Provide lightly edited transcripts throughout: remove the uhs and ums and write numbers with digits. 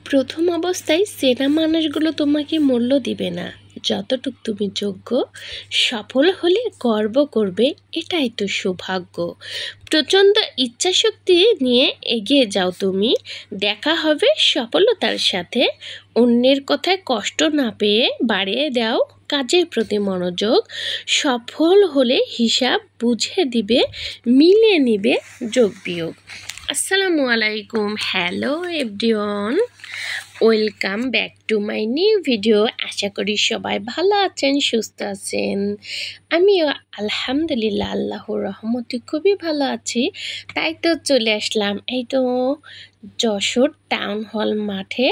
প্রথম অবস্থায় চেনা মানুষগুলো তোমাকে মূল্য দিবে না, যতটুক তুমি যোগ্য। সফল হলে গর্ব করবে, এটাই তো সৌভাগ্য। প্রচণ্ড ইচ্ছাশক্তি নিয়ে এগিয়ে যাও তুমি, দেখা হবে সফলতার সাথে। অন্যের কথায় কষ্ট না পেয়ে বাড়িয়ে দাও কাজের প্রতি মনোযোগ। সফল হলে হিসাব বুঝে দিবে, মিলিয়ে নিবে যোগ বিয়োগ। আসসালামু আলাইকুম, hello everyone, welcome back to my new video. আশা করি সবাই ভালো আছেন, সুস্থ আছেন। আমিও আলহামদুলিল্লাহ আল্লাহর রহমতে খুবই ভালো আছি। তাই তো চলে আসলাম এই তো যশোর টাউন হল মাঠে,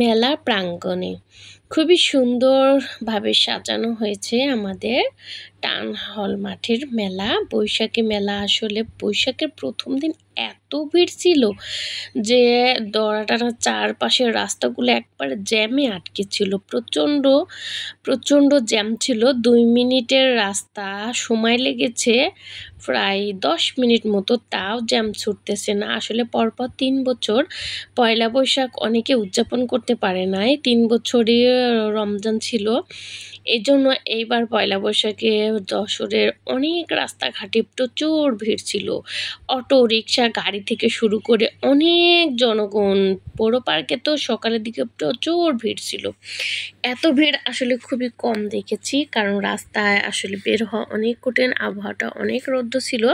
মেলা প্রাঙ্গণে। খুবই সুন্দরভাবে সাজানো হয়েছে আমাদের টাউন হল মাঠের মেলা। বৈশাখী মেলা, আসলে বৈশাখের প্রথম দিন এত ভিড় ছিল যে দড়াটানা চারপাশের রাস্তাগুলো একবারে জ্যামে আটকে ছিল। প্রচণ্ড প্রচণ্ড জ্যাম ছিল। 2 মিনিটের রাস্তা সময় লেগেছে প্রায় 10 মিনিট মতো, তাও জ্যাম ছুটতেছে না। আসলে পরপর 3 বছর পয়লা বৈশাখ অনেকে উদযাপন করতে পারে নাই। 3 বছরই রমজান ছিল, এই জন্য এইবার পয়লা বৈশাখে যশোরের অনেক রাস্তাঘাটে প্রচুর ভিড় ছিল। অটো রিক্সা গাড়ি থেকে শুরু করে অনেক জনগণ। বড় পার্কে তো সকালের দিকে প্রচুর ভিড় ছিল। এত ভিড় আসলে খুবই কম দেখেছি, কারণ রাস্তায় আসলে বের হওয়া অনেক কঠিন, আবহাওয়াটা অনেক রৌদ্র ছিল।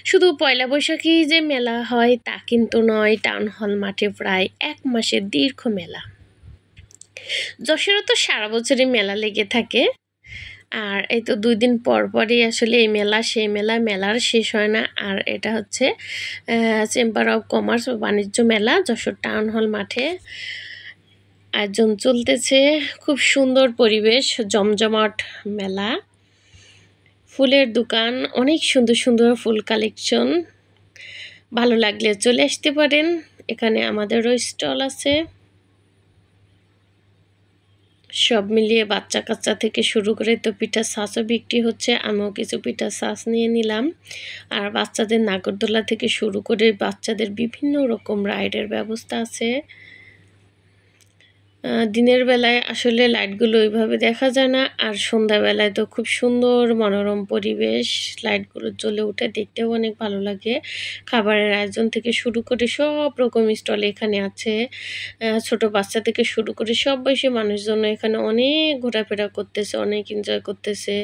শুধু পয়লা বৈশাখী যে মেলা হয় তা কিন্তু নয়, টাউন হল মাঠে প্রায় 1 মাসের দীর্ঘ মেলা। যশোরে তো সারা বছরই মেলা লেগে থাকে। আর এই তো 2 দিন পর পরই আসলে এই মেলা সেই মেলা, মেলার শেষ হয় না। আর এটা হচ্ছে চেম্বার অফ কমার্স ও বাণিজ্য মেলা, যশোর টাউন হল মাঠে আয়োজন চলতেছে। খুব সুন্দর পরিবেশ, জমজমাট মেলা। ফুলের দোকান, অনেক সুন্দর সুন্দর ফুল কালেকশন। ভালো লাগলে চলে আসতে পারেন, এখানে আমাদেরও স্টল আছে। সব মিলিয়ে বাচ্চা কাচ্চা থেকে শুরু করে তো পিঠার ছাঁচও বিক্রি হচ্ছে। আমিও কিছু পিঠার ছাঁচ নিয়ে নিলাম। আর বাচ্চাদের নাগরদোলা থেকে শুরু করে বাচ্চাদের বিভিন্ন রকম রাইডের ব্যবস্থা আছে। দিনের বেলায় আসলে লাইটগুলো ওইভাবে দেখা যায় না, আর সন্ধ্যাবেলায় তো খুব সুন্দর মনোরম পরিবেশ, লাইটগুলো জ্বলে উঠে দেখতেও অনেক ভালো লাগে। খাবারের আয়োজন থেকে শুরু করে সব রকম স্টল এখানে আছে। ছোট বাচ্চা থেকে শুরু করে সব বয়সী মানুষজন এখানে অনেক ঘোরাফেরা করতেছে, অনেক এনজয় করতেছে,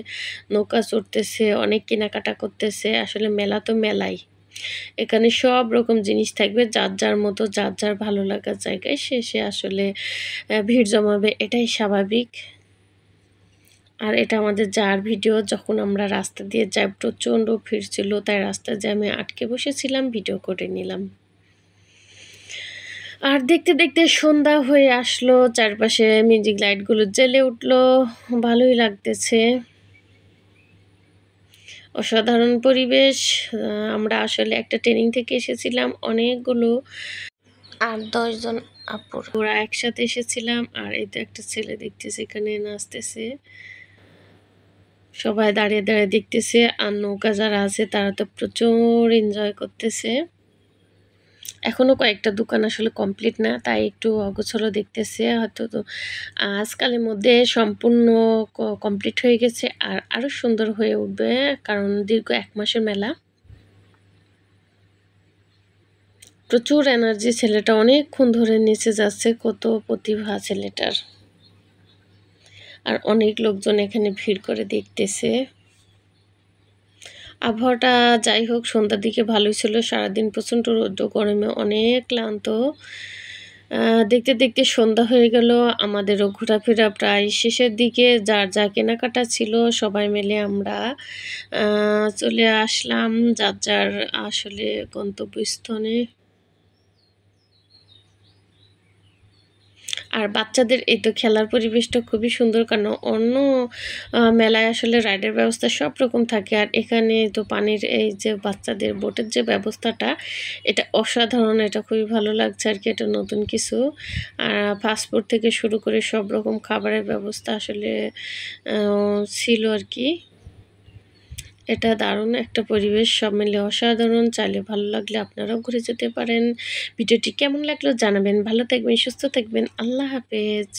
নৌকা চড়তেছে, অনেক কেনাকাটা করতেছে। আসলে মেলা তো মেলাই, এখানে সব রকম জিনিস থাকবে, যার যার মতো যার যার ভালো লাগার জায়গায় সে আসলে ভিড় জমাবে, এটাই স্বাভাবিক। আর এটা আমাদের যার ভিডিও, যখন আমরা রাস্তা দিয়ে যাই প্রচণ্ড ভিড় ছিল, তাই রাস্তা জ্যামে আটকে বসেছিলাম, ভিডিও করে নিলাম। আর দেখতে দেখতে সন্ধ্যা হয়ে আসলো, চারপাশে মিউজিক লাইটগুলো জ্বলে উঠলো, ভালোই লাগতেছে। অসাধারণ পরিবেশ। আমরা আসলে একটা ট্রেনিং থেকে এসেছিলাম, অনেকগুলো 8-10 জন আপুর ওরা একসাথে এসেছিলাম। আর এই তো একটা ছেলে দেখতেছে এখানে নাচতেছে, সবাই দাঁড়িয়ে দাঁড়িয়ে দেখতেছে। আর নৌকা যারা আছে তারা তো প্রচুর এনজয় করতেছে। এখনো কয়েকটা দোকান আসলে কমপ্লিট না, তাই একটু অগোছালো দেখতেছে। হয়তো তো আজকালের মধ্যে সম্পূর্ণ কমপ্লিট হয়ে গেছে, আর আরো সুন্দর হয়ে উঠবে, কারণ দীর্ঘ 1 মাসের মেলা। প্রচুর এনার্জি, ছেলেটা অনেকক্ষণ ধরে নিচে যাচ্ছে, কত প্রতিভা ছেলেটার। আর অনেক লোকজন এখানে ভিড় করে দেখতেছে। আবহাওয়াটা যাই হোক সন্ধ্যার দিকে ভালোই ছিল, সারাদিন প্রচণ্ড রৌদ্র গরমে অনেক ক্লান্ত। দেখতে দেখতে সন্ধ্যা হয়ে গেল, আমাদেরও ঘোরাফেরা প্রায় শেষের দিকে। যার যা কেনাকাটা ছিল সবাই মিলে আমরা চলে আসলাম যার যার আসলে গন্তব্যস্থানে। আর বাচ্চাদের এই তো খেলার পরিবেশটা খুবই সুন্দর, কারণ অন্য মেলায় আসলে রাইডের ব্যবস্থা সব রকম থাকে, আর এখানে তো পানির এই যে বাচ্চাদের বোটের যে ব্যবস্থাটা, এটা অসাধারণ, এটা খুবই ভালো লাগছে আর কি, এটা নতুন কিছু। আর ফাস্টফুড থেকে শুরু করে সব রকম খাবারের ব্যবস্থা আসলে ছিল আর কি। এটা দারুণ একটা পরিবেশ, সব মিলে অসাধারণ। চাইলে ভালো লাগলে আপনারাও ঘুরে যেতে পারেন। ভিডিওটি কেমন লাগলো জানাবেন। ভালো থাকবেন, সুস্থ থাকবেন। আল্লাহ হাফেজ।